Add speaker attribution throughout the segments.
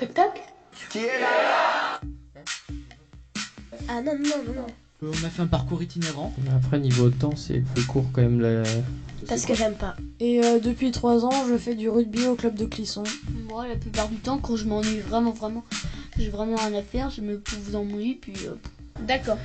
Speaker 1: Toc toc.
Speaker 2: Qui est là?
Speaker 1: Ah non, non, non, non.
Speaker 3: On a fait un parcours itinérant.
Speaker 4: Après, niveau temps, c'est plus court quand même.
Speaker 1: Parce que j'aime pas.
Speaker 5: Et depuis 3 ans, je fais du rugby au club de Clisson.
Speaker 6: Moi, la plupart du temps, quand je m'ennuie vraiment, j'ai vraiment rien à faire, je me pose dans mon lit, puis...
Speaker 1: D'accord.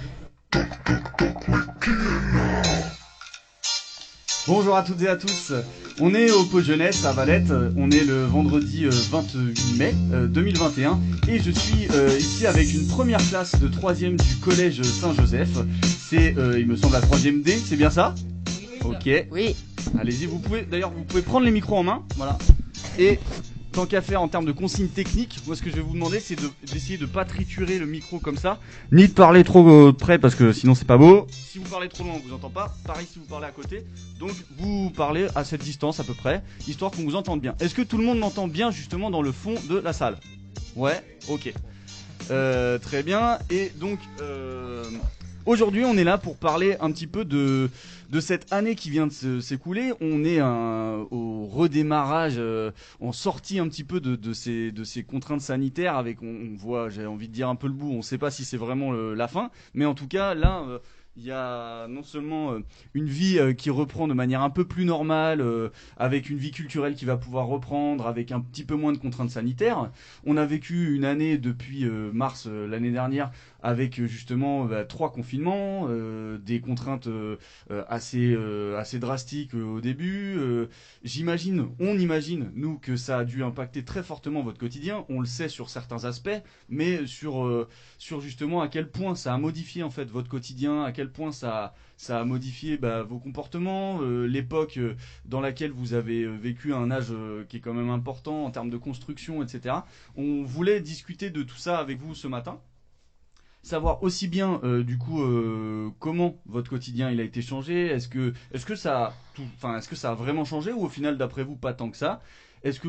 Speaker 2: Bonjour à toutes et à tous, on est au Pôle Jeunesse à Valette, on est le vendredi 28 mai 2021 et je suis ici avec une première classe de 3e du collège Saint-Joseph. C'est, il me semble, la 3e D, c'est bien ça? Ok.
Speaker 6: Oui.
Speaker 2: Allez-y, vous pouvez prendre les micros en main, voilà. Et tant qu'à faire en termes de consignes techniques, moi ce que je vais vous demander c'est d'essayer de pas triturer le micro comme ça, ni de parler trop près parce que sinon c'est pas beau. Si vous parlez trop loin on vous entend pas, pareil si vous parlez à côté. Donc vous parlez à cette distance à peu près, histoire qu'on vous entende bien. Est-ce que tout le monde m'entend bien justement dans le fond de la salle? Ouais, ok. Très bien, et donc aujourd'hui on est là pour parler un petit peu de cette année qui vient de s'écouler. On est au redémarrage, en sortie un petit peu de ces contraintes sanitaires avec, on voit, j'ai envie de dire un peu le bout, on ne sait pas si c'est vraiment la fin, mais en tout cas là il y a non seulement une vie qui reprend de manière un peu plus normale, avec une vie culturelle qui va pouvoir reprendre, avec un petit peu moins de contraintes sanitaires. On a vécu une année depuis mars l'année dernière avec justement 3 confinements, des contraintes assez drastiques au début. On imagine, nous, que ça a dû impacter très fortement votre quotidien. On le sait sur certains aspects, mais sur justement à quel point ça a modifié en fait votre quotidien, à quel point ça a modifié vos comportements, l'époque dans laquelle vous avez vécu un âge qui est quand même important en termes de construction, etc. On voulait discuter de tout ça avec vous ce matin. Savoir aussi bien du coup comment votre quotidien il a été changé, est-ce que ça a vraiment changé ou au final d'après vous pas tant que ça, est-ce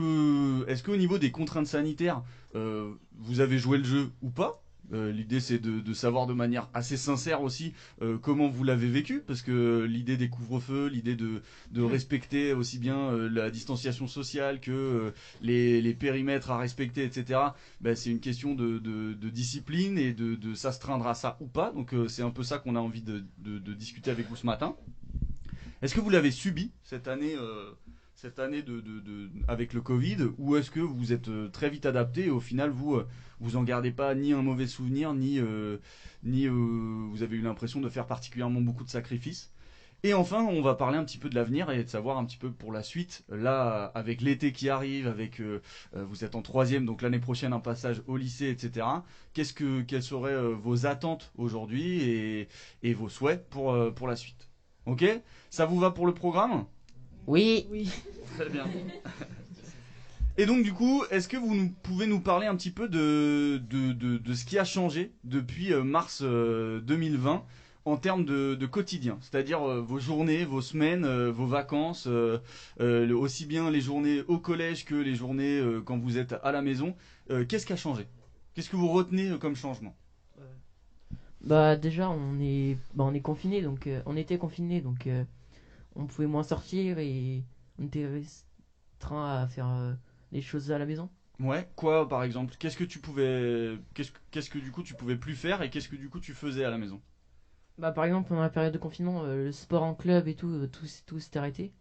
Speaker 2: qu'au niveau des contraintes sanitaires vous avez joué le jeu ou pas? L'idée c'est de savoir de manière assez sincère aussi comment vous l'avez vécu, parce que l'idée des couvre-feux, l'idée de respecter aussi bien la distanciation sociale que les périmètres à respecter, etc. C'est une question de discipline et de s'astreindre à ça ou pas. Donc c'est un peu ça qu'on a envie de discuter avec vous ce matin. Est-ce que vous l'avez subi cette année avec le Covid, ou est-ce que vous êtes très vite adapté et au final vous en gardez pas ni un mauvais souvenir ni vous avez eu l'impression de faire particulièrement beaucoup de sacrifices? Et enfin on va parler un petit peu de l'avenir et de savoir un petit peu pour la suite, là avec l'été qui arrive, avec vous êtes en 3e, donc l'année prochaine un passage au lycée, etc. Quelles seraient vos attentes aujourd'hui et vos souhaits pour la suite? Ok, ça vous va pour le programme?
Speaker 6: Oui.
Speaker 2: Très bien. Et donc du coup, est-ce que vous pouvez nous parler un petit peu de ce qui a changé depuis mars 2020 en termes de quotidien, c'est-à-dire vos journées, vos semaines, vos vacances, aussi bien les journées au collège que les journées quand vous êtes à la maison. Qu'est-ce qui a changé? Qu'est-ce que vous retenez comme changement?
Speaker 4: Déjà, on est confiné, donc on était confiné, donc on pouvait moins sortir et on était restreint à faire des choses à la maison.
Speaker 2: Ouais, quoi par exemple? Qu'est-ce que du coup tu pouvais plus faire et qu'est-ce que du coup tu faisais à la maison?
Speaker 4: Par exemple, pendant la période de confinement, le sport en club et tout s'était arrêté.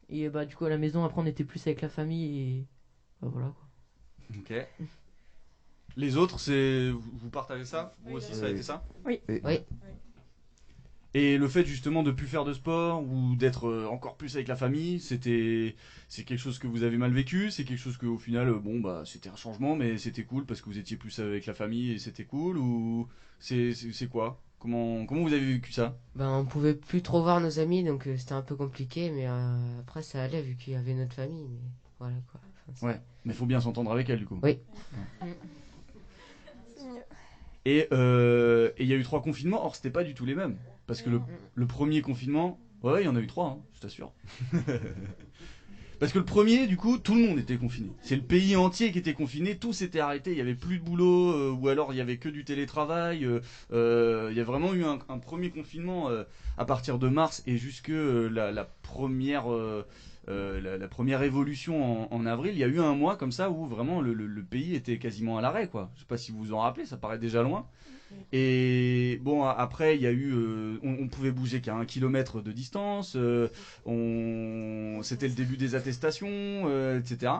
Speaker 4: Et du coup, à la maison, après, on était plus avec la famille et voilà quoi.
Speaker 2: Ok. Les autres, vous partagez ça? Vous aussi, ça a été ça?
Speaker 5: Oui.
Speaker 2: Et le fait justement de plus faire de sport ou d'être encore plus avec la famille, c'est quelque chose que vous avez mal vécu? C'est quelque chose que au final, c'était un changement, mais c'était cool parce que vous étiez plus avec la famille et c'était cool? Ou c'est quoi? Comment vous avez vécu ça?
Speaker 7: On pouvait plus trop voir nos amis, donc c'était un peu compliqué, mais après ça allait vu qu'il y avait notre famille, mais voilà quoi.
Speaker 2: Ouais, mais faut bien s'entendre avec elle du coup.
Speaker 7: Oui.
Speaker 2: Ouais. Et il y a eu 3 confinements, or c'était pas du tout les mêmes. Parce que le premier confinement, ouais, il y en a eu 3, hein, je t'assure. Parce que le premier, du coup, tout le monde était confiné. C'est le pays entier qui était confiné, tout s'était arrêté, il n'y avait plus de boulot, ou alors il n'y avait que du télétravail. Il y a vraiment eu un premier confinement à partir de mars et jusque la première la première évolution en avril, il y a eu un mois comme ça où vraiment le pays était quasiment à l'arrêt, quoi. Je sais pas si vous vous en rappelez, ça paraît déjà loin. Et bon, après, il y a eu, on pouvait bouger qu'à 1 kilomètre de distance. C'était le début des attestations, etc.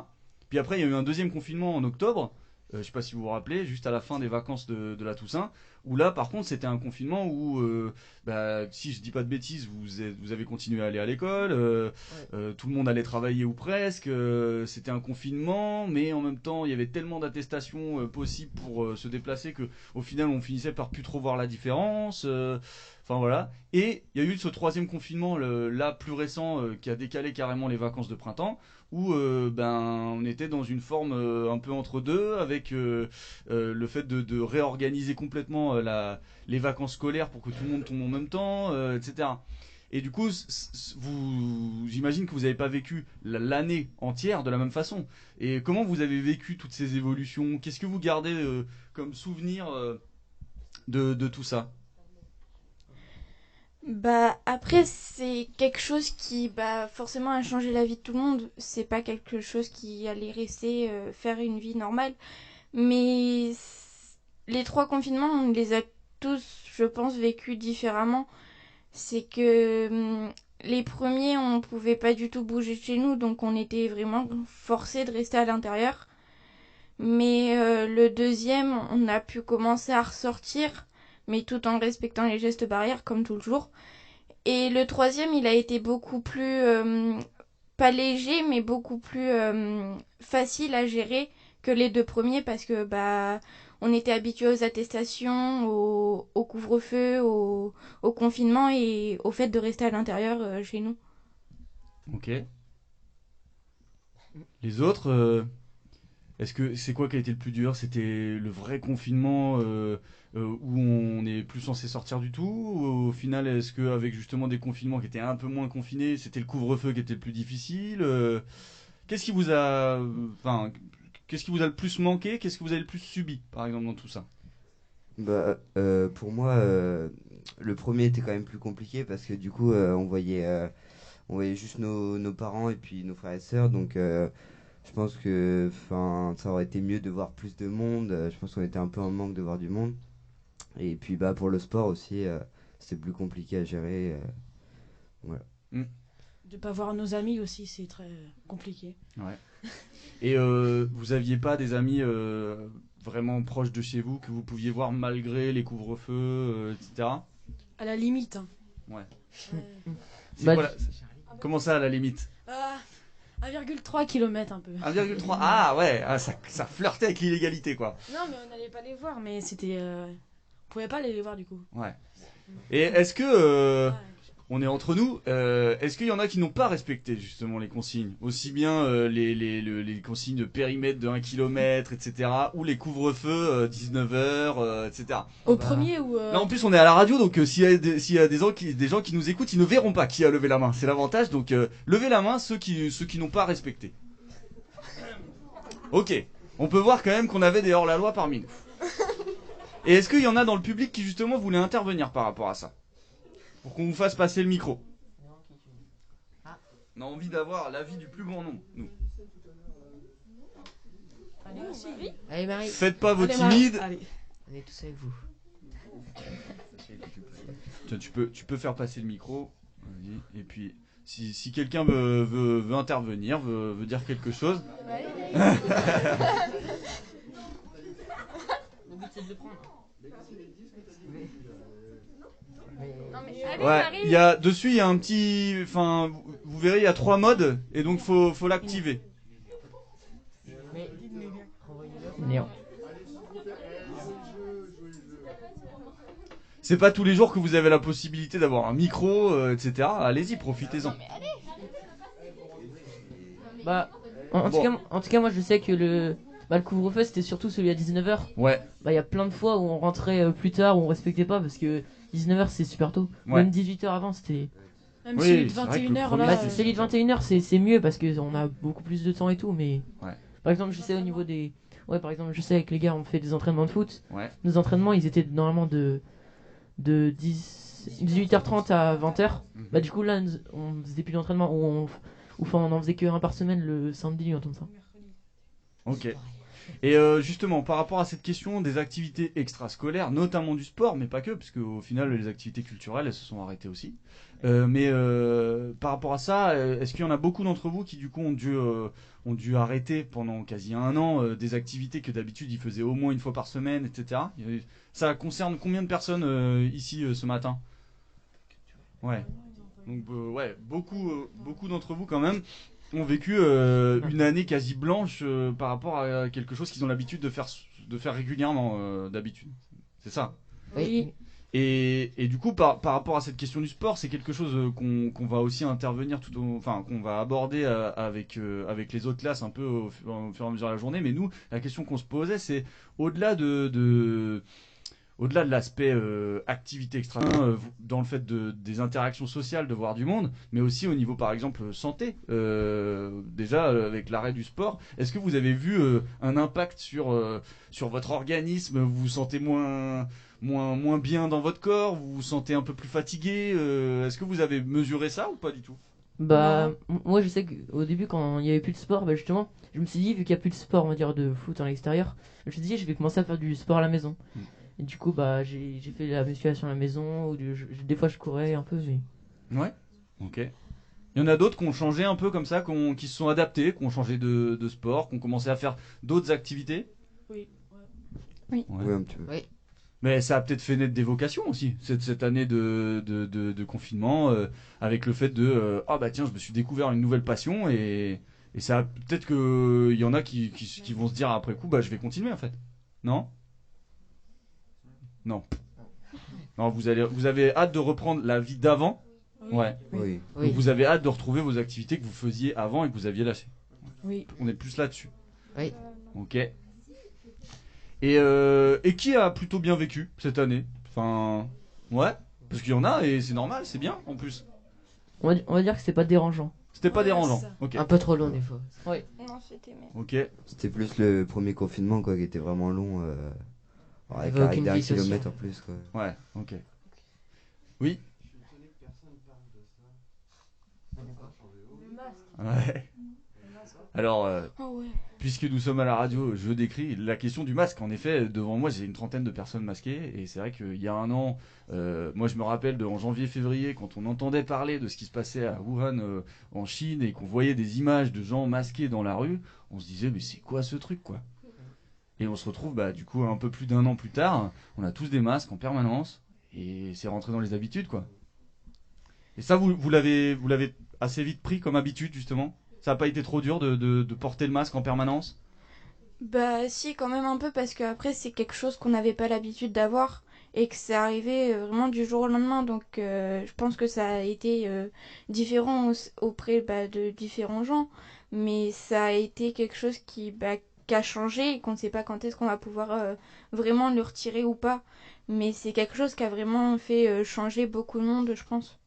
Speaker 2: Puis après, il y a eu un deuxième confinement en octobre. Je sais pas si vous vous rappelez, juste à la fin des vacances de la Toussaint, où là, par contre, c'était un confinement où, si je dis pas de bêtises, vous avez continué à aller à l'école, tout le monde allait travailler ou presque. C'était un confinement, mais en même temps, il y avait tellement d'attestations possibles pour se déplacer que, au final, on finissait par plus trop voir la différence. Enfin voilà. Et il y a eu ce troisième confinement, là plus récent, qui a décalé carrément les vacances de printemps, où on était dans une forme un peu entre deux, avec le fait de réorganiser complètement les vacances scolaires pour que tout le monde tombe en même temps, etc. Et du coup, j'imagine que vous n'avez pas vécu l'année entière de la même façon. Et comment vous avez vécu toutes ces évolutions? Qu'est-ce que vous gardez comme souvenir de tout ça?
Speaker 5: Bah après c'est quelque chose qui forcément a changé la vie de tout le monde. C'est pas quelque chose qui allait rester faire une vie normale. Mais les 3 confinements, on les a tous, je pense, vécus différemment. C'est que les premiers, on pouvait pas du tout bouger de chez nous, donc on était vraiment forcés de rester à l'intérieur. Mais le deuxième, on a pu commencer à ressortir, mais tout en respectant les gestes barrières, comme toujours. Et le troisième, il a été beaucoup plus, pas léger, mais beaucoup plus facile à gérer que les 2 premiers, parce que on était habitué aux attestations, au couvre-feu, au confinement et au fait de rester à l'intérieur chez nous.
Speaker 2: Ok. Les autres, est-ce que c'est quoi qui a été le plus dur? C'était le vrai confinement où on n'est plus censé sortir du tout? Ou au final, est-ce qu'avec justement des confinements qui étaient un peu moins confinés, c'était le couvre-feu qui était le plus difficile? Qu'est-ce qui vous a, qu'est-ce qui vous a le plus manqué? Qu'est-ce que vous avez le plus subi, par exemple, dans tout ça?
Speaker 8: Pour moi, le premier était quand même plus compliqué parce que du coup, on voyait juste nos parents et puis nos frères et sœurs. Donc, je pense que ça aurait été mieux de voir plus de monde. Je pense qu'on était un peu en manque de voir du monde. Et puis pour le sport aussi, c'était plus compliqué à gérer. Voilà.
Speaker 9: De pas voir nos amis aussi, c'est très compliqué.
Speaker 2: Ouais. Et vous aviez pas des amis vraiment proches de chez vous que vous pouviez voir malgré les couvre-feux, etc.
Speaker 9: À la limite. Hein.
Speaker 2: Ouais.
Speaker 9: C'est
Speaker 2: quoi Comment ça, à la limite?
Speaker 9: 1,3 km un peu.
Speaker 2: 1,3 Ah ouais, ça flirtait avec l'illégalité, quoi.
Speaker 9: Non, mais on n'allait pas les voir, mais c'était... On pouvait pas aller les voir, du coup.
Speaker 2: Ouais. Et est-ce que... on est entre nous, est-ce qu'il y en a qui n'ont pas respecté justement les consignes? Aussi bien les consignes de périmètre de 1 km, etc. ou les couvre-feux 19h, etc.
Speaker 9: Au premier ou...
Speaker 2: Là en plus on est à la radio, donc s'il y a des gens qui nous écoutent, ils ne verront pas qui a levé la main. C'est l'avantage, donc levez la main ceux qui n'ont pas respecté. Ok, on peut voir quand même qu'on avait des hors-la-loi parmi nous. Et est-ce qu'il y en a dans le public qui justement voulaient intervenir par rapport à ça? Pour qu'on vous fasse passer le micro. On a envie d'avoir l'avis du plus grand nombre, nous.
Speaker 7: Allez Marie.
Speaker 2: Faites pas vos timides.
Speaker 7: On est tous avec vous.
Speaker 2: Tiens, tu peux faire passer le micro. Et puis, si quelqu'un veut intervenir, veut dire quelque chose. Ouais, il y a dessus, il y a un petit, vous verrez, il y a 3 modes et donc faut l'activer. C'est pas tous les jours que vous avez la possibilité d'avoir un micro, etc. Allez-y, profitez-en.
Speaker 4: En tout cas, moi je sais que le couvre-feu c'était surtout celui à 19h.
Speaker 2: Ouais.
Speaker 4: Il y a plein de fois où on rentrait plus tard, où on respectait pas parce que 19h c'est super tôt.
Speaker 2: Ouais.
Speaker 4: Même 18h avant c'était.
Speaker 9: Même celui de 21h là.
Speaker 4: Celui de 21h c'est mieux parce qu'on a beaucoup plus de temps et tout, mais.
Speaker 2: Ouais.
Speaker 4: Par exemple, je sais au niveau des. Ouais, par exemple, je sais avec les gars on fait des entraînements de foot.
Speaker 2: Ouais.
Speaker 4: Nos entraînements ils étaient normalement de 18h30 à 20h. Du coup là on faisait plus d'entraînement où Enfin, on en faisait que un par semaine le samedi, un comme ça.
Speaker 2: Ok. Et justement, par rapport à cette question des activités extrascolaires, notamment du sport, mais pas que, parce qu'au final, les activités culturelles, elles se sont arrêtées aussi. Mais par rapport à ça, est-ce qu'il y en a beaucoup d'entre vous qui, du coup, ont dû arrêter pendant quasi un an des activités que d'habitude ils faisaient au moins une fois par semaine, etc. Ça concerne combien de personnes ici ce matin? Ouais. Donc, ouais, beaucoup d'entre vous quand même ont vécu une année quasi blanche par rapport à quelque chose qu'ils ont l'habitude de faire régulièrement d'habitude. C'est ça.
Speaker 7: Oui.
Speaker 2: Et du coup, par rapport à cette question du sport, c'est quelque chose qu'on va aussi intervenir enfin qu'on va aborder avec les autres classes un peu au fur et à mesure de la journée. Mais nous, la question qu'on se posait, c'est au-delà au-delà de l'aspect activité extra, dans le fait des interactions sociales, de voir du monde, mais aussi au niveau par exemple santé, déjà avec l'arrêt du sport, est-ce que vous avez vu un impact sur votre organisme? Vous vous sentez moins bien dans votre corps? Vous vous sentez un peu plus fatigué? Est-ce que vous avez mesuré ça ou pas du tout?
Speaker 4: Bah, moi je sais qu'au début, quand il y avait plus de sport, bah justement, je me suis dit, vu qu'il y a plus de sport, on va dire, de foot à l'extérieur, je me suis dit, je vais commencer à faire du sport à la maison. Et du coup, bah, j'ai fait la musculation à la maison, ou des fois je courais un peu, mais...
Speaker 2: Ouais. Ok. Il y en a d'autres qui ont changé un peu comme ça, qui se sont adaptés, qui ont changé de sport, qui ont commencé à faire d'autres activités?
Speaker 9: Oui.
Speaker 5: Oui.
Speaker 2: Ouais.
Speaker 8: Oui, un petit peu.
Speaker 7: Oui.
Speaker 2: Mais ça a peut-être fait naître des vocations aussi, cette année de confinement, avec le fait de ah bah tiens, je me suis découvert une nouvelle passion, et ça peut-être qu'il y en a qui vont se dire après coup, bah je vais continuer en fait. Non? Non. Non, vous avez hâte de reprendre la vie d'avant? Ouais.
Speaker 8: Oui.
Speaker 2: Donc vous avez hâte de retrouver vos activités que vous faisiez avant et que vous aviez lâchées.
Speaker 9: Oui.
Speaker 2: On est plus là-dessus.
Speaker 7: Oui.
Speaker 2: Ok. Et qui a plutôt bien vécu cette année? Enfin, ouais, parce qu'il y en a et c'est normal, c'est bien en plus.
Speaker 4: On va dire que c'est pas dérangeant.
Speaker 2: C'était pas
Speaker 9: Ouais,
Speaker 2: dérangeant.
Speaker 9: c'est ça.
Speaker 2: Ok.
Speaker 7: Un peu trop long des fois.
Speaker 4: Ouais.
Speaker 5: Non, c'était bien.
Speaker 2: Ok.
Speaker 8: C'était plus le premier confinement quoi, qui était vraiment long. Avec
Speaker 7: avait aucune
Speaker 8: un
Speaker 7: vie sociale.
Speaker 8: kilomètre en plus. Quoi.
Speaker 2: Ouais. Ok. Oui. Ouais. Alors,
Speaker 5: Oh ouais.
Speaker 2: puisque nous sommes à la radio, je décris la question du masque. En effet, devant moi, j'ai une trentaine de personnes masquées. Et c'est vrai qu'il y a un an, moi je me rappelle en janvier-février, quand on entendait parler de ce qui se passait à Wuhan, en Chine, et qu'on voyait des images de gens masqués dans la rue, on se disait, mais c'est quoi ce truc, quoi? Et on se retrouve, bah, du coup, un peu plus d'un an plus tard, on a tous des masques en permanence. Et c'est rentré dans les habitudes, quoi. Et ça, vous l'avez assez vite pris comme habitude, justement? Ça n'a pas été trop dur de porter le masque en permanence?
Speaker 5: Bah si, quand même un peu, parce que après c'est quelque chose qu'on n'avait pas l'habitude d'avoir et que c'est arrivé vraiment du jour au lendemain. Donc je pense que ça a été différent auprès de différents gens, mais ça a été quelque chose qui a changé et qu'on ne sait pas quand est-ce qu'on va pouvoir vraiment le retirer ou pas. Mais c'est quelque chose qui a vraiment fait changer beaucoup de monde, je pense.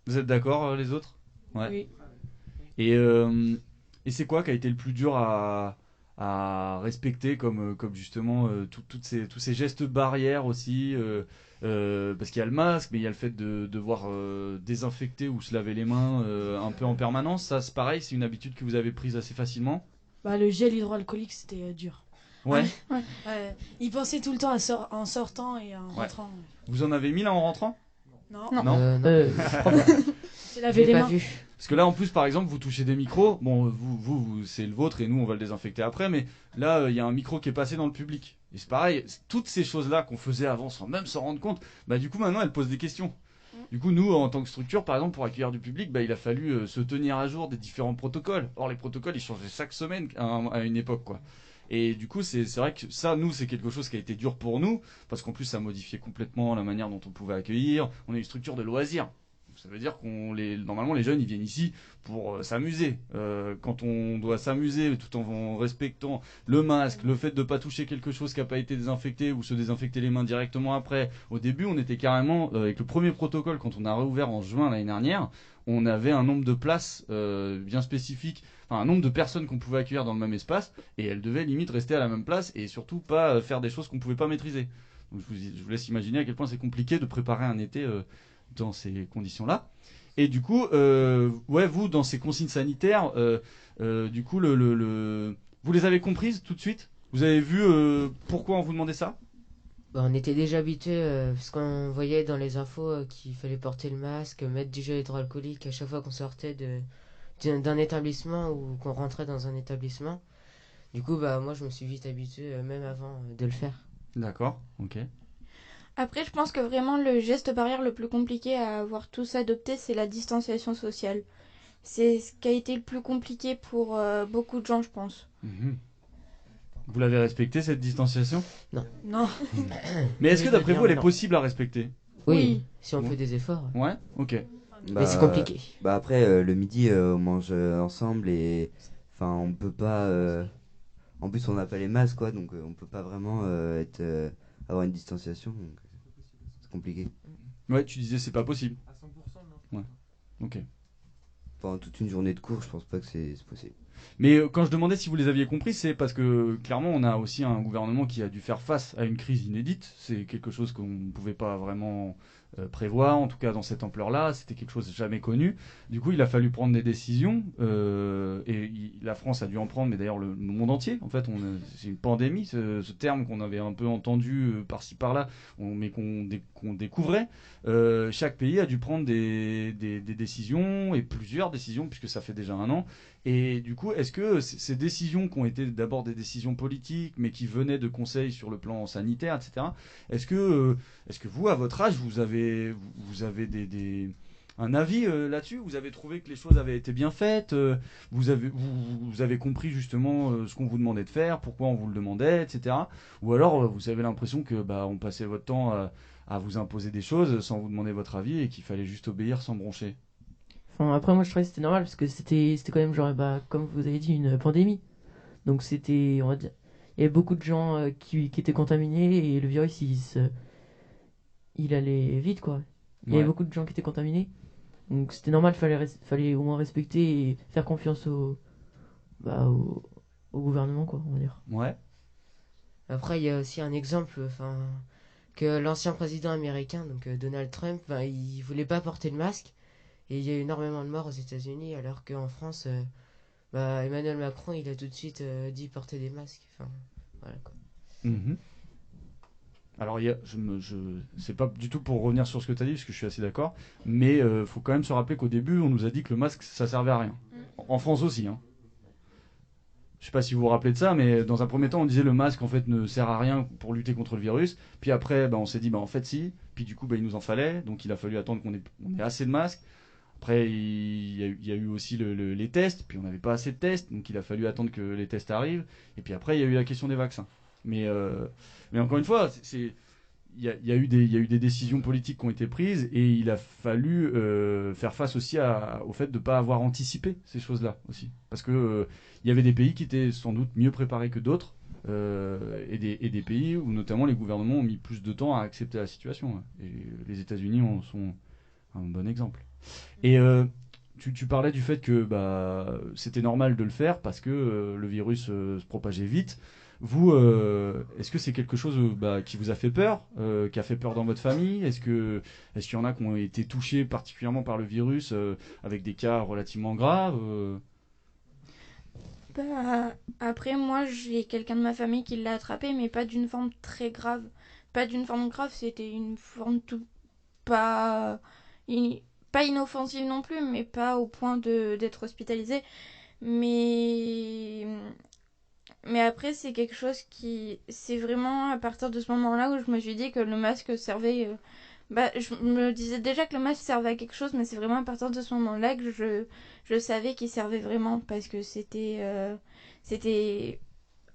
Speaker 2: Vous êtes d'accord, les autres? Ouais.
Speaker 9: Oui.
Speaker 2: Et c'est quoi qui a été le plus dur à respecter comme justement tous ces gestes barrières aussi parce qu'il y a le masque, mais il y a le fait de devoir désinfecter ou se laver les mains un peu en permanence. Ça, c'est pareil, c'est une habitude que vous avez prise assez facilement?
Speaker 9: Bah, le gel hydroalcoolique, c'était dur.
Speaker 2: Ouais.
Speaker 9: Il pensait tout le temps en sortant et en rentrant.
Speaker 2: Vous en avez mis là en rentrant?
Speaker 9: Non.
Speaker 2: Non.
Speaker 7: Non.
Speaker 4: Je crois pas.
Speaker 9: C'est laver les
Speaker 7: pas
Speaker 9: mains.
Speaker 7: vu.
Speaker 2: Parce que là, en plus, par exemple, vous touchez des micros. Bon, vous c'est le vôtre et nous, on va le désinfecter après. Mais là, il y a un micro qui est passé dans le public. Et c'est pareil, toutes ces choses-là qu'on faisait avant sans même s'en rendre compte, bah du coup, maintenant, elles posent des questions. Du coup, nous, en tant que structure, par exemple, pour accueillir du public, bah, il a fallu se tenir à jour des différents protocoles. Or, les protocoles, ils changeaient chaque semaine à une époque, quoi. Et du coup, c'est vrai que ça, nous, c'est quelque chose qui a été dur pour nous, parce qu'en plus, ça modifiait complètement la manière dont on pouvait accueillir. On est une structure de loisirs. Ça veut dire normalement, les jeunes, ils viennent ici pour s'amuser. Quand on doit s'amuser tout en respectant le masque, le fait de ne pas toucher quelque chose qui n'a pas été désinfecté ou se désinfecter les mains directement après. Au début, on était carrément, avec le premier protocole, quand on a réouvert en juin l'année dernière, on avait un nombre de places bien spécifique, enfin un nombre de personnes qu'on pouvait accueillir dans le même espace, et elles devaient limite rester à la même place et surtout pas faire des choses qu'on ne pouvait pas maîtriser. Donc je vous laisse imaginer à quel point c'est compliqué de préparer un été dans ces conditions-là. Et du coup, ouais, vous, dans ces consignes sanitaires, du coup, vous les avez comprises tout de suite? Vous avez vu pourquoi on vous demandait ça?
Speaker 7: Bah, on était déjà habitués, parce qu'on voyait dans les infos qu'il fallait porter le masque, mettre du gel hydroalcoolique à chaque fois qu'on sortait d'un établissement ou qu'on rentrait dans un établissement. Du coup, bah, moi, je me suis vite habitué, même avant de le faire.
Speaker 2: D'accord, ok.
Speaker 5: Après, je pense que vraiment le geste barrière le plus compliqué à avoir tous adopté, c'est la distanciation sociale. C'est ce qui a été le plus compliqué pour beaucoup de gens, je pense.
Speaker 2: Mhm. Vous l'avez respecté, cette distanciation?
Speaker 7: Non.
Speaker 9: Non.
Speaker 2: Mais est-ce que d'après vous, elle est
Speaker 4: Non.
Speaker 2: possible à respecter?
Speaker 7: Oui, si on
Speaker 2: Bon.
Speaker 7: fait des efforts.
Speaker 2: Ouais, ok.
Speaker 7: Mais c'est compliqué.
Speaker 8: Bah après, le midi, on mange ensemble et enfin, on peut pas. En plus, on n'a pas les masques, quoi, donc on peut pas vraiment avoir une distanciation. Donc, c'est compliqué.
Speaker 2: Ouais, tu disais c'est pas possible.
Speaker 3: À 100%, non.
Speaker 2: Ouais, ok.
Speaker 8: Pendant toute une journée de cours, je pense pas que c'est possible.
Speaker 2: Mais quand je demandais si vous les aviez compris, c'est parce que clairement on a aussi un gouvernement qui a dû faire face à une crise inédite. C'est quelque chose qu'on ne pouvait pas vraiment prévoir, en tout cas dans cette ampleur-là. C'était quelque chose de jamais connu. Du coup, il a fallu prendre des décisions la France a dû en prendre, mais d'ailleurs le monde entier. En fait, c'est une pandémie, ce terme qu'on avait un peu entendu par-ci par-là, mais qu'on découvrait. Chaque pays a dû prendre des décisions et plusieurs décisions puisque ça fait déjà un an. Et du coup, est-ce que ces décisions qui ont été d'abord des décisions politiques, mais qui venaient de conseils sur le plan sanitaire, etc., est-ce que vous, à votre âge, vous avez un avis là-dessus? Vous avez trouvé que les choses avaient été bien faites? Vous avez compris justement ce qu'on vous demandait de faire, pourquoi on vous le demandait, etc. Ou alors vous avez l'impression que on passait votre temps à vous imposer des choses sans vous demander votre avis et qu'il fallait juste obéir sans broncher?
Speaker 4: Enfin, après, moi, je trouvais que c'était normal parce que c'était quand même, genre, comme vous avez dit, une pandémie. Donc, c'était, on va dire, il y avait beaucoup de gens qui étaient contaminés et le virus, il allait vite, quoi. Il y avait
Speaker 2: Ouais.
Speaker 4: beaucoup de gens qui étaient contaminés. Donc, c'était normal, fallait au moins respecter et faire confiance au gouvernement, quoi, on va dire.
Speaker 2: Ouais.
Speaker 7: Après, il y a aussi un exemple, enfin, que l'ancien président américain, donc Donald Trump, il voulait pas porter le masque. Et il y a eu énormément de morts aux États-Unis, alors qu'en France, Emmanuel Macron, il a tout de suite dit porter des masques. Enfin, voilà quoi.
Speaker 2: Mhm. Alors, c'est pas du tout pour revenir sur ce que tu as dit, parce que je suis assez d'accord, mais faut quand même se rappeler qu'au début, on nous a dit que le masque, ça servait à rien. En France aussi, hein. Je sais pas si vous vous rappelez de ça, mais dans un premier temps, on disait le masque en fait ne sert à rien pour lutter contre le virus. Puis après, on s'est dit en fait si. Puis du coup, il nous en fallait, donc il a fallu attendre qu'on ait assez de masques. Après, il y a eu aussi les tests, puis on n'avait pas assez de tests, donc il a fallu attendre que les tests arrivent. Et puis après, il y a eu la question des vaccins. Mais encore une fois, il y a eu des décisions politiques qui ont été prises et il a fallu faire face aussi au fait de ne pas avoir anticipé ces choses-là aussi. Parce que il y avait des pays qui étaient sans doute mieux préparés que d'autres et des pays où notamment les gouvernements ont mis plus de temps à accepter la situation. Et les États-Unis en sont un bon exemple. Et tu parlais du fait que c'était normal de le faire parce que le virus se propageait vite. Vous, est-ce que c'est quelque chose qui vous a fait peur, qui a fait peur dans votre famille? Est-ce qu'il y en a qui ont été touchés particulièrement par le virus avec des cas relativement graves?
Speaker 5: Après, moi, j'ai quelqu'un de ma famille qui l'a attrapé, mais pas d'une forme très grave. Pas d'une forme grave, c'était une forme pas, pas inoffensive non plus, mais pas au point d'être hospitalisé. Mais après, c'est quelque chose c'est vraiment à partir de ce moment-là où je me suis dit que le masque servait. Je me disais déjà que le masque servait à quelque chose, mais c'est vraiment à partir de ce moment-là que je savais qu'il servait vraiment parce que c'était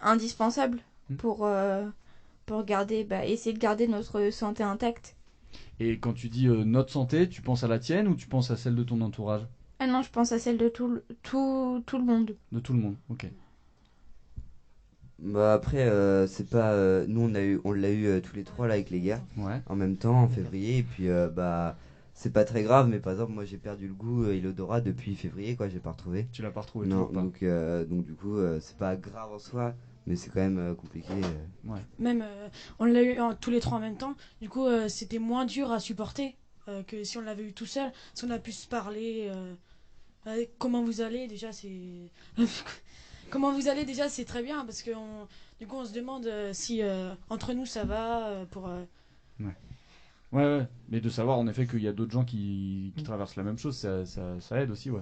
Speaker 5: indispensable pour essayer de garder notre santé intacte.
Speaker 2: Et quand tu dis notre santé, tu penses à la tienne ou tu penses à celle de ton entourage?
Speaker 5: Ah non, je pense à celle de tout le monde.
Speaker 2: De tout le monde, ok.
Speaker 8: Après, c'est pas. Nous, on l'a eu tous les trois là avec les gars,
Speaker 2: Ouais.
Speaker 8: en même temps, en février. Et puis, c'est pas très grave, mais par exemple, moi j'ai perdu le goût et l'odorat depuis février, quoi. J'ai pas retrouvé.
Speaker 2: Tu l'as pas retrouvé?
Speaker 8: Non,
Speaker 2: toujours pas.
Speaker 8: donc du coup, c'est pas grave en soi, mais c'est quand même compliqué.
Speaker 2: Ouais.
Speaker 9: Même, on l'a eu tous les trois en même temps. Du coup, c'était moins dur à supporter. que si on l'avait eu tout seul, si on a pu se parler. Comment vous allez déjà, c'est. Comment vous allez déjà, c'est très bien parce que du coup, on se demande si entre nous ça va pour.
Speaker 2: Ouais, mais de savoir en effet qu'il y a d'autres gens qui traversent la même chose, ça aide aussi, ouais.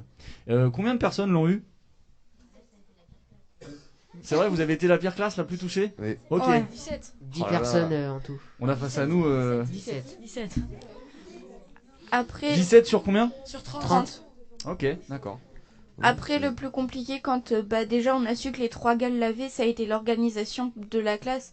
Speaker 2: Combien de personnes l'ont eu? C'est vrai, vous avez été la pire classe, la plus touchée?
Speaker 8: Oui.
Speaker 2: Ok.
Speaker 5: Ouais.
Speaker 9: 17.
Speaker 7: 10
Speaker 2: Oh là
Speaker 7: personnes
Speaker 2: là.
Speaker 7: en tout.
Speaker 2: On a face à nous
Speaker 7: 17.
Speaker 9: 17.
Speaker 5: Après,
Speaker 2: 17 sur combien?
Speaker 9: Sur 30.
Speaker 5: 30.
Speaker 2: Ok, d'accord.
Speaker 5: Après, le plus compliqué, quand déjà on a su que les 3 gars l'avaient, ça a été l'organisation de la classe.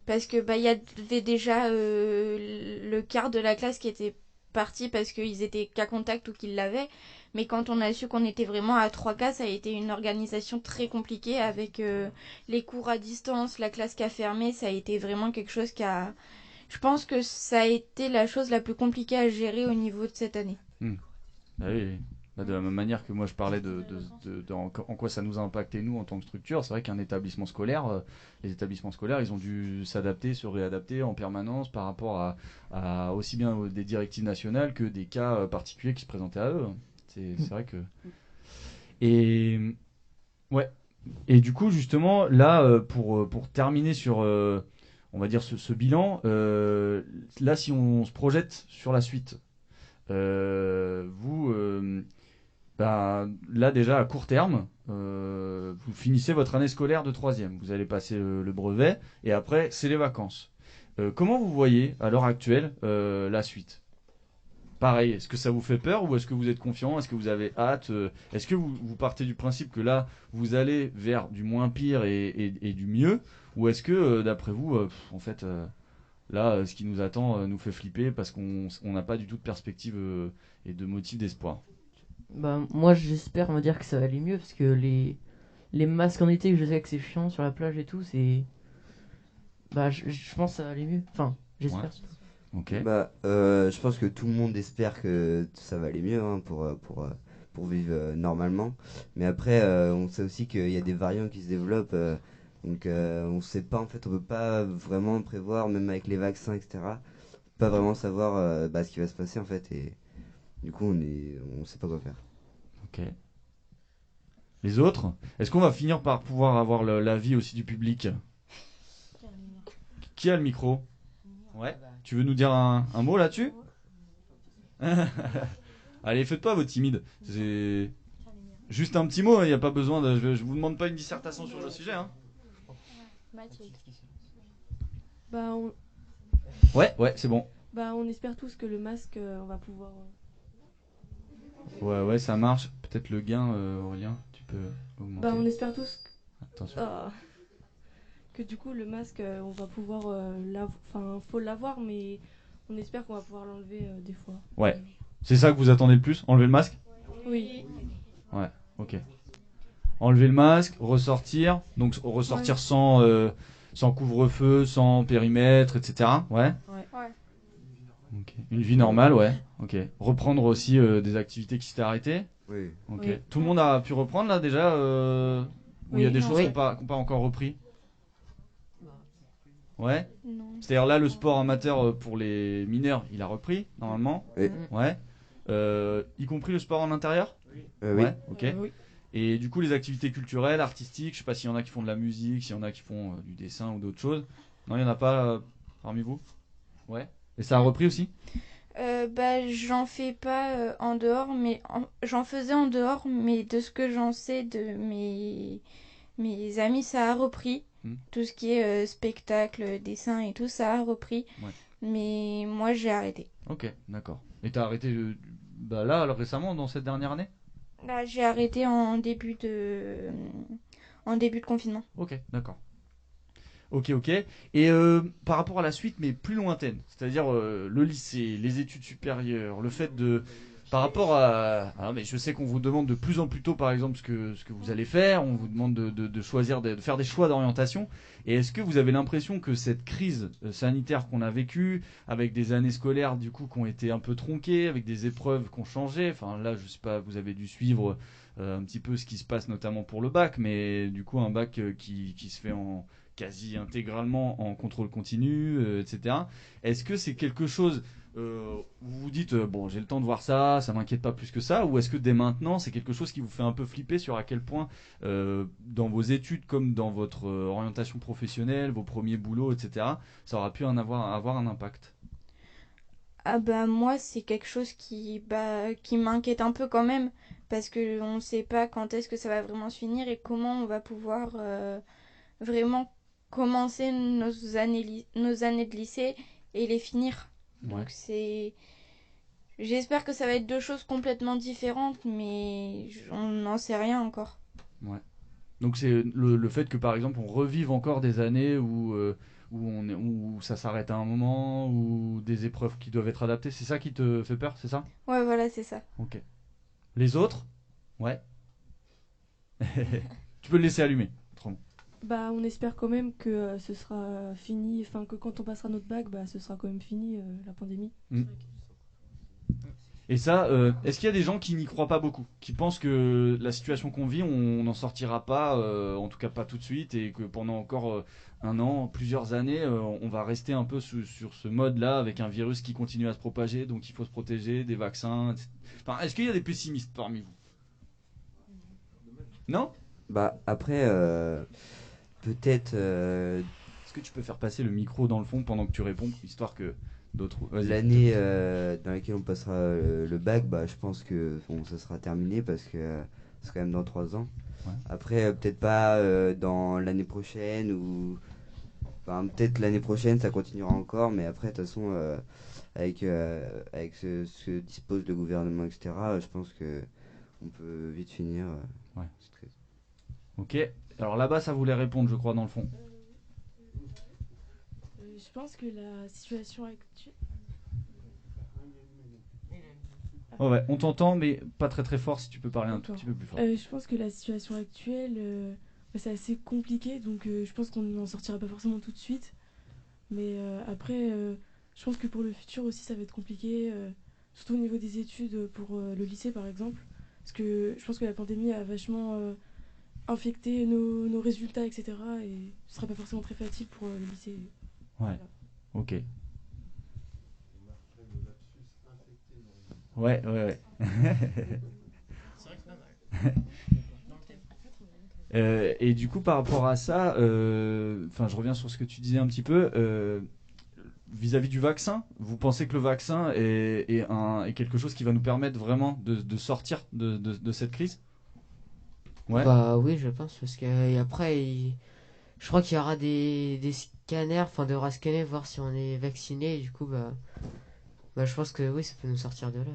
Speaker 5: Parce que il y avait déjà le quart de la classe qui était parti parce qu'ils étaient cas contact ou qu'ils l'avaient. Mais quand on a su qu'on était vraiment à 3 cas, ça a été une organisation très compliquée avec les cours à distance, la classe qui a fermé. Ça a été vraiment quelque chose qui a... Je pense que ça a été la chose la plus compliquée à gérer au niveau de cette année.
Speaker 2: Bah oui. Bah, de la même manière que moi je parlais en quoi ça nous a impacté nous en tant que structure, c'est vrai qu'un établissement scolaire, les établissements scolaires, ils ont dû s'adapter, se réadapter en permanence par rapport à aussi bien des directives nationales que des cas particuliers qui se présentaient à eux. C'est vrai que... Et ouais. Et du coup justement là pour terminer sur on va dire ce bilan, là si on se projette sur la suite, vous bah, là déjà à court terme, vous finissez votre année scolaire de 3e, vous allez passer le brevet et après c'est les vacances. Comment vous voyez à l'heure actuelle la suite? Pareil, est-ce que ça vous fait peur ou est-ce que vous êtes confiant? Est-ce que vous avez hâte? Est-ce que vous partez du principe que là vous allez vers du moins pire et du mieux? Ou est-ce que d'après vous, en fait là ce qui nous attend nous fait flipper parce qu'on n'a pas du tout de perspective et de motif d'espoir?
Speaker 4: Bah, moi j'espère, on va dire que ça va aller mieux parce que les masques en été, je sais que c'est chiant sur la plage et tout, c'est. Bah, je pense que ça va aller mieux. Enfin, j'espère.
Speaker 2: Ouais. Ok.
Speaker 8: Bah, je pense que tout le monde espère que ça va aller mieux hein, pour vivre normalement. Mais après, on sait aussi qu'il y a des variants qui se développent. Donc, on sait pas, en fait, on peut pas vraiment prévoir, même avec les vaccins, etc. Pas vraiment savoir ce qui va se passer, en fait. Et du coup, on sait pas quoi faire.
Speaker 2: Ok. Les autres? Est-ce qu'on va finir par pouvoir avoir l'avis aussi du public? Qui a le micro? Ouais. Tu veux nous dire un mot là-dessus? Allez, faites pas vos timides. C'est juste un petit mot, il n'y a pas besoin de... Je vous demande pas une dissertation sur le sujet. Hein.
Speaker 10: Bah,
Speaker 2: Ouais, c'est bon.
Speaker 10: Bah, on espère tous que le masque, on va pouvoir...
Speaker 2: Ouais, ça marche. Peut-être le gain, Aurélien, tu peux augmenter.
Speaker 10: Bah, on espère tous
Speaker 2: Attention.
Speaker 10: que du coup, le masque, on va pouvoir... Enfin, faut l'avoir, mais on espère qu'on va pouvoir l'enlever des fois.
Speaker 2: Ouais. C'est ça que vous attendez le plus? Enlever le masque?
Speaker 10: Oui.
Speaker 2: Ouais, ok. Enlever le masque, ressortir. Donc ressortir sans couvre-feu, sans périmètre, etc. Ouais. Okay. Une vie normale, ouais. Ok. Reprendre aussi des activités qui s'étaient arrêtées.
Speaker 8: Oui.
Speaker 2: Ok.
Speaker 10: Oui.
Speaker 2: Tout le monde a pu reprendre là déjà ou il y a des choses qui n'ont pas encore repris? Ouais. C'est-à-dire là le sport amateur pour les mineurs, il a repris normalement.
Speaker 8: Oui.
Speaker 2: Ouais. Y compris le sport en intérieur?
Speaker 8: Oui.
Speaker 2: Ouais. Ok.
Speaker 10: Oui.
Speaker 2: Et du coup les activités culturelles, artistiques, je sais pas s'il y en a qui font de la musique, s'il y en a qui font du dessin ou d'autres choses. Non, il y en a pas parmi vous? Ouais. Et ça a repris aussi?
Speaker 5: J'en fais pas en dehors, mais j'en faisais en dehors, mais de ce que j'en sais de mes amis, ça a repris. Tout ce qui est spectacle, dessin et tout, ça a repris.
Speaker 2: Ouais.
Speaker 5: Mais moi, j'ai arrêté.
Speaker 2: Ok, d'accord. Et t'as arrêté là, alors, récemment, dans cette dernière année?
Speaker 5: Là, j'ai arrêté en début de confinement.
Speaker 2: Ok, d'accord. Ok. Et par rapport à la suite, mais plus lointaine, c'est-à-dire le lycée, les études supérieures, le fait de... Par rapport à... Ah, mais je sais qu'on vous demande de plus en plus tôt, par exemple, ce que vous allez faire, on vous demande de choisir, de faire des choix d'orientation. Et est-ce que vous avez l'impression que cette crise sanitaire qu'on a vécue, avec des années scolaires du coup qui ont été un peu tronquées, avec des épreuves qui ont changé, enfin là, je sais pas, vous avez dû suivre un petit peu ce qui se passe notamment pour le bac, mais du coup un bac qui se fait en... quasi intégralement en contrôle continu, etc. Est-ce que c'est quelque chose, vous vous dites bon, j'ai le temps de voir ça, ça m'inquiète pas plus que ça, ou est-ce que dès maintenant c'est quelque chose qui vous fait un peu flipper sur à quel point dans vos études comme dans votre orientation professionnelle, vos premiers boulots, etc., ça aura pu avoir un impact?
Speaker 5: Ah bah moi c'est quelque chose qui m'inquiète un peu quand même parce que on sait pas quand est-ce que ça va vraiment se finir et comment on va pouvoir vraiment commencer nos années de lycée et les finir.
Speaker 2: Ouais.
Speaker 5: Donc j'espère que ça va être deux choses complètement différentes mais on n'en sait rien encore.
Speaker 2: Ouais. Donc c'est le fait que par exemple on revive encore des années où ça s'arrête à un moment, ou des épreuves qui doivent être adaptées, c'est ça qui te fait peur, c'est ça?
Speaker 5: Ouais voilà c'est ça.
Speaker 2: Ok. Les autres? Ouais. Tu peux le laisser allumer. Autrement.
Speaker 10: Bah, on espère quand même que ce sera fini, enfin que quand on passera notre bac, bah, ce sera quand même fini la pandémie.
Speaker 2: Et ça, est-ce qu'il y a des gens qui n'y croient pas beaucoup, qui pensent que la situation qu'on vit, on n'en sortira pas, en tout cas pas tout de suite, et que pendant encore un an, plusieurs années, on va rester un peu sur ce mode-là, avec un virus qui continue à se propager, donc il faut se protéger, des vaccins, etc. Enfin, est-ce qu'il y a des pessimistes parmi vous? Non?
Speaker 8: Bah après, peut-être
Speaker 2: Est-ce que tu peux faire passer le micro dans le fond pendant que tu réponds, histoire que d'autres... Vas-y.
Speaker 8: l'année dans laquelle on passera le bac, bah je pense que bon, ça sera terminé parce que c'est quand même dans 3 ans.
Speaker 2: Ouais.
Speaker 8: Après, peut-être pas dans l'année prochaine ou... Enfin, peut-être l'année prochaine, ça continuera encore, mais après, de toute façon, avec ce que dispose le gouvernement, etc., je pense que on peut vite finir.
Speaker 2: Ouais.
Speaker 8: C'est très-
Speaker 2: Ok. Alors là-bas, ça voulait répondre, je crois, dans le fond.
Speaker 10: Je pense que la situation actuelle.
Speaker 2: Oh ouais, on t'entend, mais pas très très fort, si tu peux parler un tout
Speaker 10: D'accord.
Speaker 2: petit peu plus fort.
Speaker 10: Je pense que la situation actuelle, c'est assez compliqué, donc je pense qu'on n'en sortira pas forcément tout de suite. Mais après, je pense que pour le futur aussi, ça va être compliqué, surtout au niveau des études pour le lycée par exemple. Parce que je pense que la pandémie a vachement infecté nos résultats, etc. Et ce sera pas forcément très facile pour le lycée.
Speaker 2: Ouais, ok. Ouais, ouais, ouais.
Speaker 3: C'est vrai que c'est pas mal.
Speaker 2: Et du coup, par rapport à ça, je reviens sur ce que tu disais un petit peu. Vis-à-vis du vaccin, vous pensez que le vaccin est quelque chose qui va nous permettre vraiment de sortir de cette crise? Ouais.
Speaker 7: Bah oui, je pense, parce que et après, je crois qu'il y aura des scanners, enfin, on devra scanner, voir si on est vacciné, et du coup, bah, je pense que oui, ça peut nous sortir de là.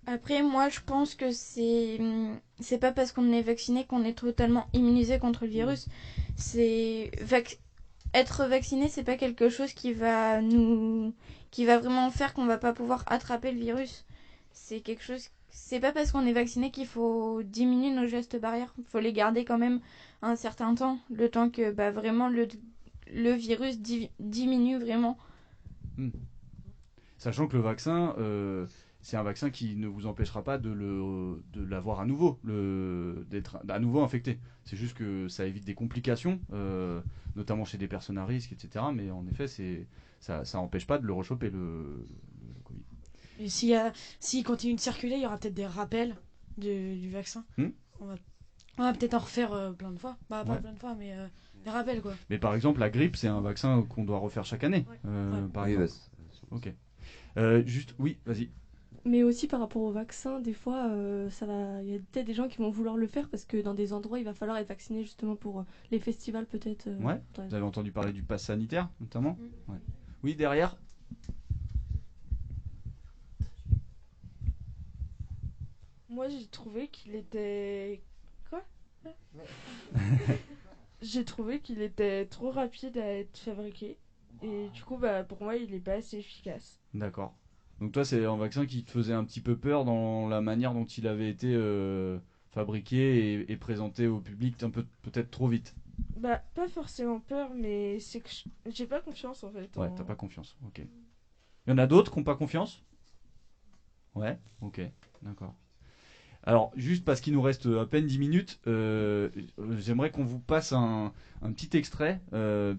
Speaker 5: Après, moi, je pense que c'est pas parce qu'on est vacciné qu'on est totalement immunisé contre le virus. Être vacciné, c'est pas quelque chose qui va vraiment faire qu'on va pas pouvoir attraper le virus. C'est pas parce qu'on est vacciné qu'il faut diminuer nos gestes barrières. Il faut les garder quand même un certain temps, le temps que vraiment le virus diminue vraiment.
Speaker 2: Sachant que le vaccin, c'est un vaccin qui ne vous empêchera pas de l'avoir à nouveau, d'être à nouveau infecté. C'est juste que ça évite des complications, notamment chez des personnes à risque, etc. Mais en effet, ça n'empêche pas de le rechoper, le Covid.
Speaker 9: Et s'il continue de circuler, il y aura peut-être des rappels du vaccin. On va peut-être en refaire plein de fois. Bah, pas
Speaker 2: Ouais.
Speaker 9: plein de fois, mais des rappels, quoi.
Speaker 2: Mais par exemple, la grippe, c'est un vaccin qu'on doit refaire chaque année, par
Speaker 8: Oui,
Speaker 2: exemple.
Speaker 8: bah,
Speaker 2: Ok. Juste, oui, vas-y.
Speaker 10: Mais aussi par rapport au vaccin, des fois, il y a peut-être des gens qui vont vouloir le faire parce que dans des endroits, il va falloir être vacciné justement pour les festivals peut-être.
Speaker 2: Ouais. Vous avez entendu parler du pass sanitaire, notamment. Ouais. Oui, derrière.
Speaker 9: Moi, j'ai trouvé qu'il était... Quoi? J'ai trouvé qu'il était trop rapide à être fabriqué. Et du coup, pour moi, il est pas assez efficace.
Speaker 2: D'accord. Donc toi, c'est un vaccin qui te faisait un petit peu peur dans la manière dont il avait été fabriqué et présenté au public un peu peut-être trop vite.
Speaker 9: Bah, pas forcément peur, mais c'est que j'ai pas confiance, en fait.
Speaker 2: Ouais, t'as pas confiance. Ok. Il y en a d'autres qui n'ont pas confiance? Ouais, ok, d'accord. Alors, juste parce qu'il nous reste à peine 10 minutes, j'aimerais qu'on vous passe un petit extrait,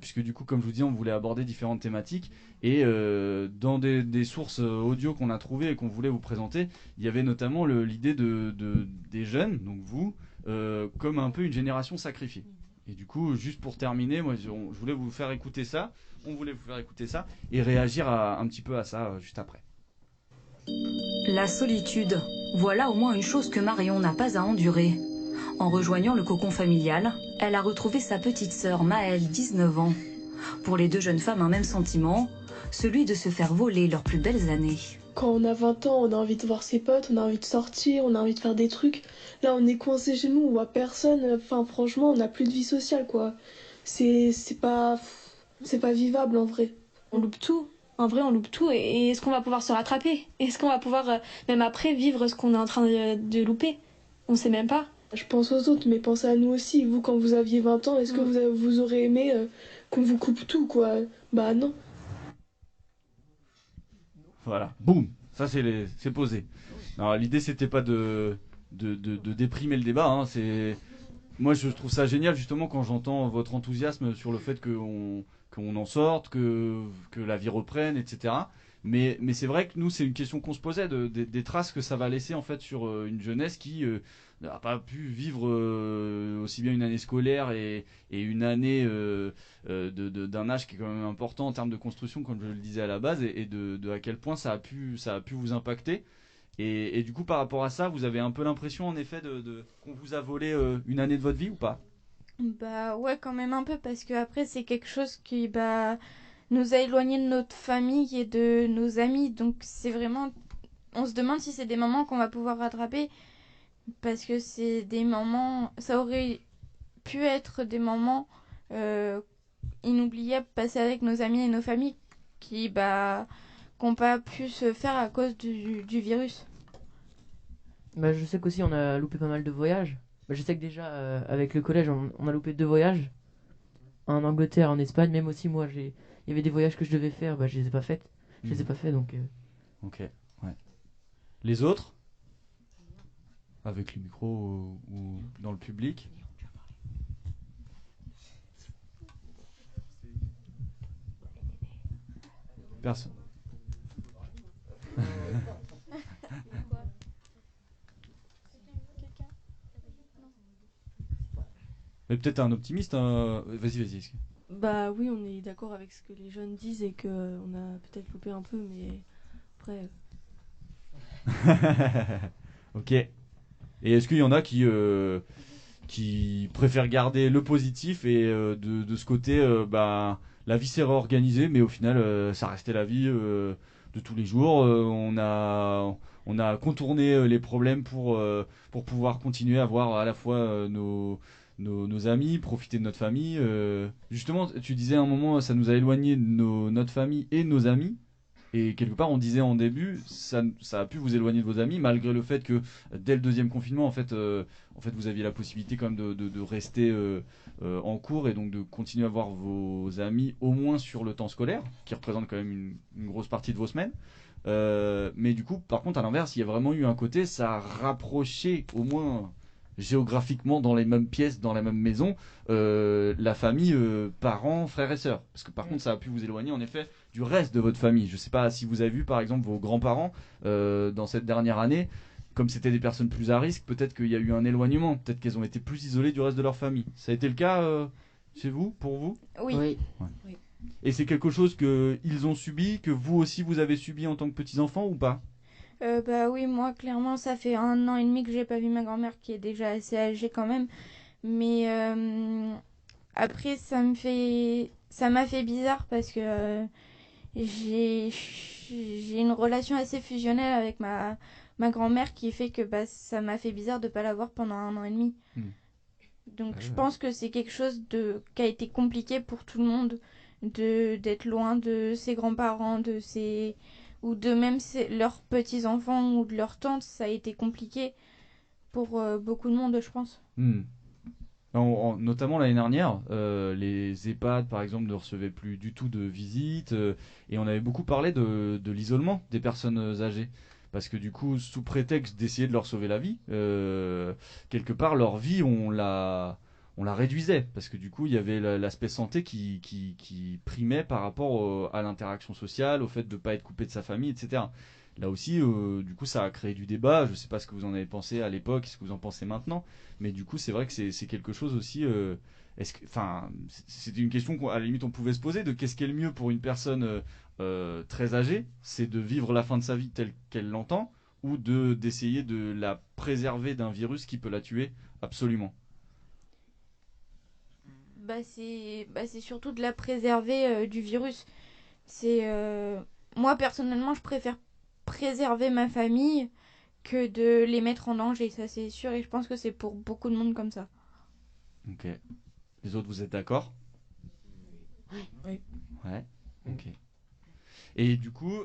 Speaker 2: puisque du coup, comme je vous dis, on voulait aborder différentes thématiques. Et dans des sources audio qu'on a trouvées et qu'on voulait vous présenter, il y avait notamment l'idée des jeunes, donc vous, comme un peu une génération sacrifiée. Et du coup, juste pour terminer, moi, je voulais vous faire écouter ça, on voulait vous faire écouter ça, et réagir un petit peu à ça juste après.
Speaker 11: La solitude, voilà au moins une chose que Marion n'a pas à endurer. En rejoignant le cocon familial, elle a retrouvé sa petite sœur Maëlle, 19 ans. Pour les deux jeunes femmes, un même sentiment, celui de se faire voler leurs plus belles années.
Speaker 10: Quand on a 20 ans, on a envie de voir ses potes, on a envie de sortir, on a envie de faire des trucs. Là, on est coincé chez nous, on voit personne. Enfin, franchement, on n'a plus de vie sociale, quoi. C'est pas vivable, en vrai.
Speaker 12: On loupe tout. En vrai, on loupe tout. Et est-ce qu'on va pouvoir se rattraper? Est-ce qu'on va pouvoir, même après, vivre ce qu'on est en train de louper? On sait même pas.
Speaker 10: Je pense aux autres, mais pensez à nous aussi. Vous, quand vous aviez 20 ans, est-ce que vous aurez aimé qu'on vous coupe tout, quoi? Bah non.
Speaker 2: Voilà, boum, ça c'est posé. Alors l'idée c'était pas de déprimer le débat, hein. Moi je trouve ça génial justement quand j'entends votre enthousiasme sur le fait qu'on en sorte, que la vie reprenne, etc. Mais c'est vrai que nous c'est une question qu'on se posait, des traces que ça va laisser en fait sur une jeunesse qui n'a pas pu vivre aussi bien une année scolaire et une année d'un âge qui est quand même important en termes de construction, comme je le disais à la base, et de à quel point ça a pu vous impacter. Et du coup, par rapport à ça, vous avez un peu l'impression en effet qu'on vous a volé une année de votre vie ou pas?
Speaker 5: Bah ouais, quand même un peu, parce que après c'est quelque chose qui nous a éloignés de notre famille et de nos amis. Donc c'est vraiment, on se demande si c'est des moments qu'on va pouvoir rattraper, parce que c'est des moments, ça aurait pu être des moments inoubliables passés avec nos amis et nos familles qui n'ont pas pu se faire à cause du virus.
Speaker 4: Bah, je sais qu'aussi on a loupé pas mal de voyages. Bah, je sais que déjà avec le collège on a loupé 2 voyages. En Angleterre, en Espagne, même aussi moi il y avait des voyages que je devais faire, bah je les ai pas faits. Je les ai pas faits donc.
Speaker 2: Ok, ouais. Les autres? Avec le micro ou dans le public? Personne. Mais peut-être un optimiste, hein. Vas-y.
Speaker 10: Bah oui, on est d'accord avec ce que les jeunes disent et qu'on a peut-être loupé un peu, mais après...
Speaker 2: Ok. Et est-ce qu'il y en a qui préfèrent garder le positif et de ce côté, la vie s'est réorganisée, mais au final, ça restait la vie de tous les jours. On a contourné les problèmes pour pouvoir continuer à voir à la fois nos amis, profiter de notre famille. Justement, tu disais à un moment, ça nous a éloigné de notre famille et de nos amis. Et quelque part, on disait en début, ça a pu vous éloigner de vos amis, malgré le fait que dès le 2e confinement, en fait, vous aviez la possibilité quand même de rester en cours et donc de continuer à voir vos amis au moins sur le temps scolaire, qui représente quand même une grosse partie de vos semaines. Mais du coup, par contre, à l'inverse, il y a vraiment eu un côté, ça a rapproché au moins géographiquement dans les mêmes pièces, dans la même maison, la famille, parents, frères et sœurs. Parce que par contre, ça a pu vous éloigner en effet du reste de votre famille. Je ne sais pas si vous avez vu par exemple vos grands-parents dans cette dernière année, comme c'était des personnes plus à risque, peut-être qu'il y a eu un éloignement, peut-être qu'elles ont été plus isolées du reste de leur famille. Ça a été le cas chez vous, pour vous?
Speaker 5: Oui.
Speaker 2: Ouais.
Speaker 5: Oui.
Speaker 2: Et c'est quelque chose qu'ils ont subi, que vous aussi vous avez subi en tant que petits-enfants ou pas?
Speaker 5: Bah oui, moi clairement ça fait 1 an et demi que j'ai pas vu ma grand-mère, qui est déjà assez âgée quand même, mais après ça m'a fait bizarre parce que j'ai une relation assez fusionnelle avec ma grand-mère, qui fait que ça m'a fait bizarre de pas la voir pendant 1 an et demi. Donc je pense que c'est quelque chose qui a été compliqué pour tout le monde, d'être loin de ses grands-parents, ou de même leurs petits-enfants ou de leurs tantes. Ça a été compliqué pour beaucoup de monde, je pense.
Speaker 2: Notamment l'année dernière, les EHPAD par exemple ne recevaient plus du tout de visites, et on avait beaucoup parlé de l'isolement des personnes âgées. parce que du coup, sous prétexte d'essayer de leur sauver la vie, quelque part, leur vie, on la réduisait, parce que du coup, il y avait l'aspect santé qui primait par rapport à l'interaction sociale, au fait de ne pas être coupé de sa famille, etc. Là aussi, du coup, ça a créé du débat. Je ne sais pas ce que vous en avez pensé à l'époque, ce que vous en pensez maintenant, mais du coup, c'est vrai que c'est quelque chose aussi. C'était une question qu'à la limite on pouvait se poser de qu'est-ce qui est le mieux pour une personne très âgée, c'est de vivre la fin de sa vie telle qu'elle l'entend, ou d'essayer de la préserver d'un virus qui peut la tuer absolument.
Speaker 5: C'est surtout de la préserver du virus. Moi personnellement, je préfère préserver ma famille que de les mettre en danger, ça c'est sûr, et je pense que c'est pour beaucoup de monde comme ça.
Speaker 2: Ok. Les autres, vous êtes d'accord?
Speaker 9: Oui.
Speaker 2: Ouais. Ok. Et du coup,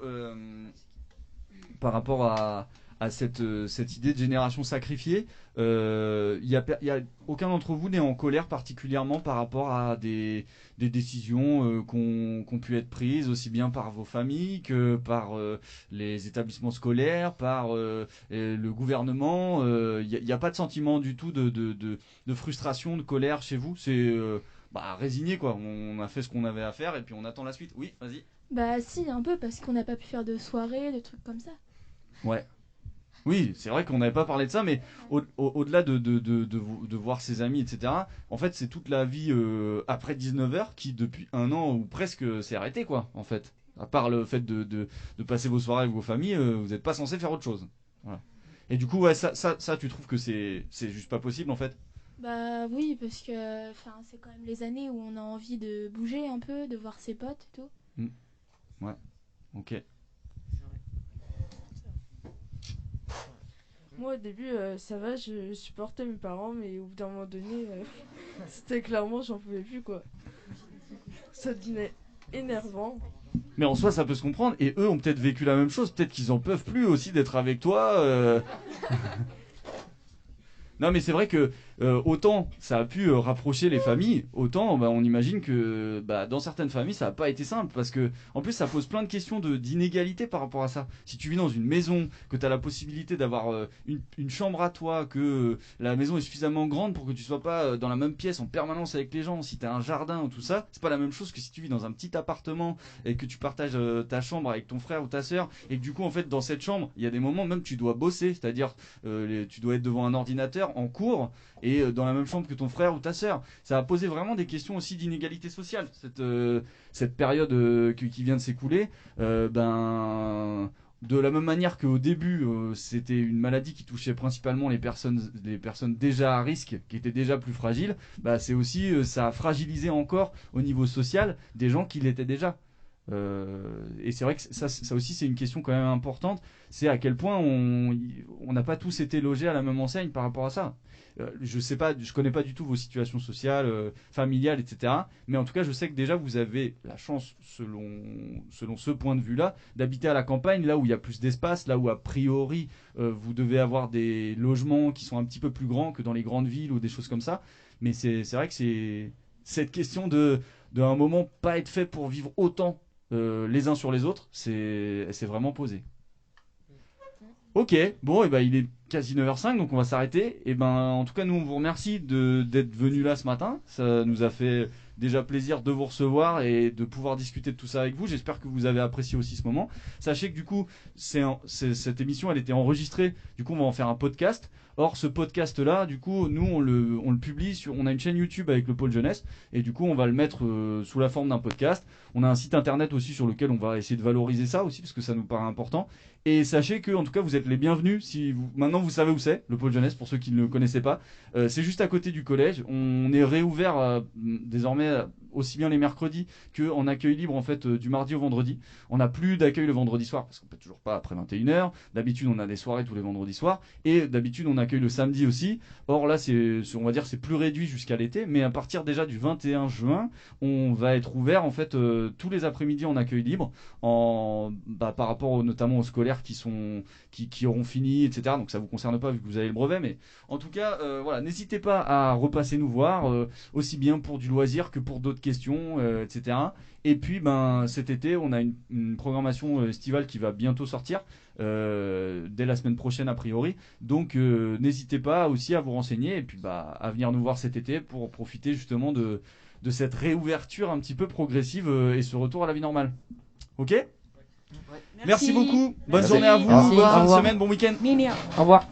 Speaker 2: par rapport à cette idée de génération sacrifiée, y a aucun d'entre vous n'est en colère particulièrement par rapport à des décisions qui ont pu être prises aussi bien par vos familles que par les établissements scolaires, par le gouvernement. Il n'y a pas de sentiment du tout de frustration, de colère chez vous? C'est résigné, quoi. On a fait ce qu'on avait à faire et puis on attend la suite. Oui, vas-y.
Speaker 13: Bah si, un peu, parce qu'on n'a pas pu faire de soirée, de trucs comme ça.
Speaker 2: Ouais. Oui, c'est vrai qu'on n'avait pas parlé de ça, mais au-delà de voir ses amis, etc., en fait, c'est toute la vie après 19h qui, depuis un an ou presque, s'est arrêtée, quoi, en fait. À part le fait de passer vos soirées avec vos familles, vous n'êtes pas censé faire autre chose. Voilà. Et du coup, ouais, ça, tu trouves que c'est juste pas possible, en fait?
Speaker 13: Bah oui, parce que c'est quand même les années où on a envie de bouger un peu, de voir ses potes et tout.
Speaker 2: Ouais, ok.
Speaker 14: Moi au début ça va, je supportais mes parents, mais au bout d'un moment donné c'était clairement j'en pouvais plus quoi. Ça devenait énervant.
Speaker 2: Mais en soi ça peut se comprendre, et eux ont peut-être vécu la même chose, peut-être qu'ils en peuvent plus aussi d'être avec toi. Non mais c'est vrai que autant ça a pu rapprocher les familles, autant on imagine que dans certaines familles ça n'a pas été simple, parce que en plus ça pose plein de questions d'inégalité par rapport à ça. Si tu vis dans une maison, que tu as la possibilité d'avoir une chambre à toi, que la maison est suffisamment grande pour que tu sois pas dans la même pièce en permanence avec les gens, si tu as un jardin ou tout ça, c'est pas la même chose que si tu vis dans un petit appartement et que tu partages ta chambre avec ton frère ou ta soeur, et que du coup en fait dans cette chambre il y a des moments même tu dois bosser, c'est-à-dire tu dois être devant un ordinateur en cours et dans la même chambre que ton frère ou ta sœur. Ça a posé vraiment des questions aussi d'inégalité sociale, cette période qui vient de s'écouler. De la même manière qu'au début, c'était une maladie qui touchait principalement les personnes déjà à risque, qui étaient déjà plus fragiles, c'est aussi, ça a fragilisé encore au niveau social des gens qui l'étaient déjà. Et c'est vrai que ça aussi c'est une question quand même importante, c'est à quel point on n'a pas tous été logés à la même enseigne par rapport à ça. Je sais pas, je connais pas du tout vos situations sociales, familiales, etc. Mais en tout cas, je sais que déjà vous avez la chance, selon ce point de vue-là, d'habiter à la campagne, là où il y a plus d'espace, là où a priori vous devez avoir des logements qui sont un petit peu plus grands que dans les grandes villes ou des choses comme ça. Mais c'est vrai que c'est cette question de à un moment pas être fait pour vivre autant les uns sur les autres, c'est vraiment posé. Ok, bon, il est quasi 9h05, donc on va s'arrêter. Et en tout cas, nous, on vous remercie d'être venus là ce matin. Ça nous a fait déjà plaisir de vous recevoir et de pouvoir discuter de tout ça avec vous. J'espère que vous avez apprécié aussi ce moment. Sachez que du coup, cette émission, elle était enregistrée. Du coup, on va en faire un podcast. Or, ce podcast-là, du coup, nous, on le publie on a une chaîne YouTube avec le pôle jeunesse, et du coup, on va le mettre sous la forme d'un podcast. On a un site internet aussi sur lequel on va essayer de valoriser ça aussi, parce que ça nous paraît important. Et sachez que, en tout cas, vous êtes les bienvenus. Maintenant, vous savez où c'est, le pôle jeunesse, pour ceux qui ne le connaissaient pas. C'est juste à côté du collège. On est réouvert désormais aussi bien les mercredis qu'en accueil libre, en fait, du mardi au vendredi. On n'a plus d'accueil le vendredi soir, parce qu'on peut toujours pas après 21h. D'habitude, on a des soirées tous les vendredis soirs. Et d'habitude, on accueille le samedi aussi. Or là, on va dire c'est plus réduit jusqu'à l'été, mais à partir déjà du 21 juin, on va être ouvert en fait tous les après-midi en accueil libre, par rapport notamment aux scolaires qui auront fini, etc. Donc ça vous concerne pas vu que vous avez le brevet, mais en tout cas, voilà, n'hésitez pas à repasser nous voir, aussi bien pour du loisir que pour d'autres questions, etc. Et puis cet été, on a une programmation estivale qui va bientôt sortir, dès la semaine prochaine a priori. Donc n'hésitez pas aussi à vous renseigner et puis à venir nous voir cet été pour profiter justement de cette réouverture un petit peu progressive et ce retour à la vie normale. Ok ? Merci beaucoup. Bonne journée à vous.
Speaker 8: Merci.
Speaker 2: Bonne
Speaker 8: Au
Speaker 2: fin de
Speaker 8: revoir.
Speaker 2: semaine. Bon week-end.
Speaker 4: Au revoir.